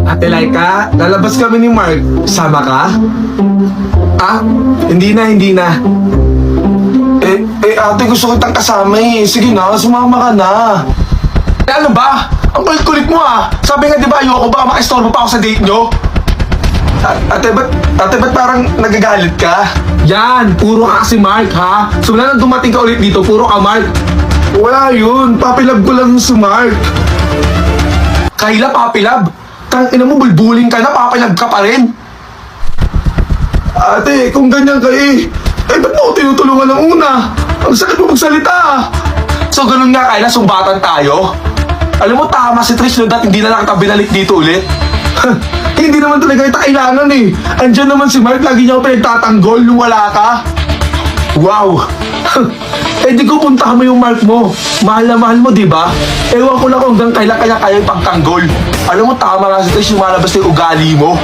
Ate Laika, lalabas kami ni Mark. Sama ka? Ah, hindi na. Ate, gusto kitang kasama eh. Sige na, sumama ka na. Ano ba? Ang kulit-kulit mo ah. Sabi nga di ba ayoko ba makistorbo pa ako sa date nyo? Ate, ba't parang nagagalit ka? Yan, puro ka kasi Mark ha. Simula nang dumating ka ulit dito, puro ka Mark. Wala yun, papilab ko lang si Mark. Kayla, papilab? Tangina mo, bulbuling ka na, papilab ka pa rin. Ate, kung ganyan ka ba't mo ako tinutulungan ng una? Ang sakit mo magsalita ah. So ganun nga Kayla, sumbatan tayo? Alam mo, tama si Trish no, hindi na lang kita binalik dito ulit. Hindi naman talaga ito kailangan eh. Andyan naman si Mark, lagi niya ako pinagtatanggol nung wala ka. Wow! Di ko puntahan mo yung Mark mo. Mahal na mahal mo, di ba? Ewan ko lang kung hanggang kailan kaya ipagtanggol. Alam mo, tama nga si Trish yung malabas na yung ugali mo.